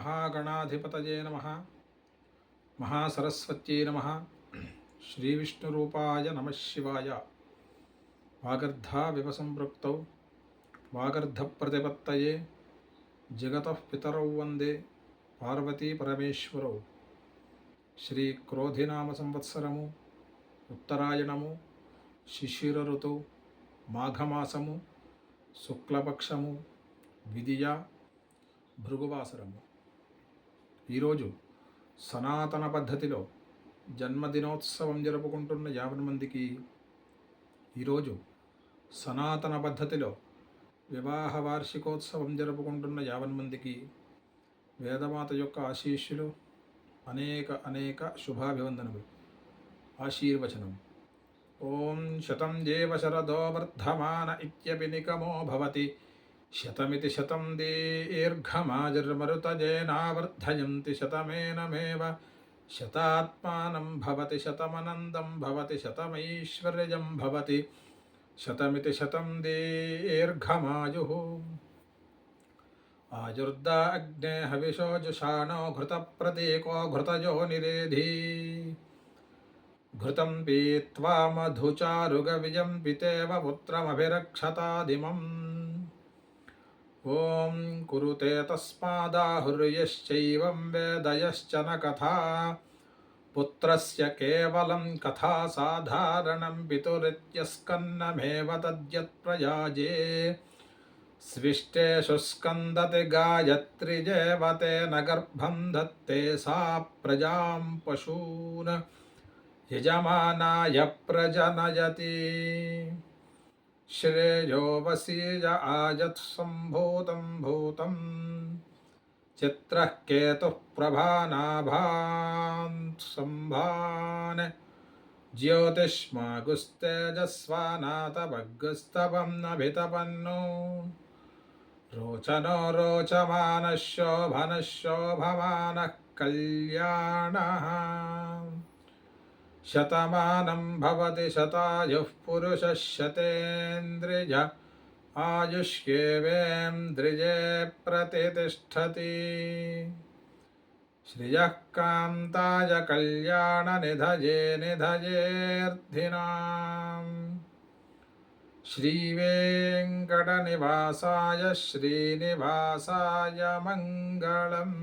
महागणाधिपतये नमः। महासरस्वत्यै नमः। श्रीविष्णुरूपाय नमः शिवाय। वागर्धाविव सम्पृक्तौ वागर्धप्रतिपत्तये जगतः पितरौ वन्दे पार्वती परमेश्वरौ। శ్రీక్రోధినామ సంవత్సరము ఉత్తరాయణము శిశిర ఋతువు మాఘమాసము శుక్లపక్షము విదియ భృగువాసరము. ఈరోజు సనాతన పద్ధతిలో జన్మదినోత్సవం జరుపుకుంటున్న 50 మందికి, ఈరోజు సనాతన పద్ధతిలో వివాహ వార్షికోత్సవం జరుపుకుంటున్న 50 మందికి వేదమాత యొక్క ఆశీస్సులు, అనేక శుభాభివందనములు. ఆశీర్వచనం. ఓం శతం దేవ శరదో వర్ధమాన ఇత్యపి నికమో భవతి శతమితి శతం దీర్ఘమాజుర్మరుతజేనావర్ధయంతి శతమేనమేవ శతాత్మానం భవతి శతమనందం భవతి శతమైశ్వర్యం భవతి శతమితి శతం దీర్ఘమాయుః. ఆయుర్దా అగ్నే హవిషో జుషాణో ఘృతప్రతీకో ఘృతజో నిరేధి ఘృతం పీత్వా మధుచారుగవిజం పితేవ పుత్రమభిరక్షతాదిమం. ఓం కురుతే తస్మాదాహుర్యశ్చైవం వేదయశ్చ న కథా పుత్రస్య కేవలం కథా సాధారణం పితురిత్యస్కన్నమేవ తద్యత్ప్రయాజే స్విష్టేషు స్కందతి గాయత్రి జేవతేన గర్భం దత్తే సా ప్రజాం పశూన్ యజమానాయ ప్రజనయతి. శ్రేయో వసీయ ఆజత్ సంభూతం భూతం చిత్రః కేతుః ప్రభానాభాన్ సంభాన్ జ్యోతిష్మాగుస్తేజస్వానాతభగ్గుస్తవం నభితపన్నో రోచనో రోచమానః శోభనః శోభమానః కళ్యాణః. శతమానం భవతి శతాయుః పురుషः శతేంద్రియ ఆయుష్యేవేంద్రియే ప్రతిష్టతి. శ్రియః కాంతాయ కళ్యాణ నిధయే నిధయేర్థినాం. శ్రీవేంకటనివాసాయ శ్రీనివాసాయ మంగళం.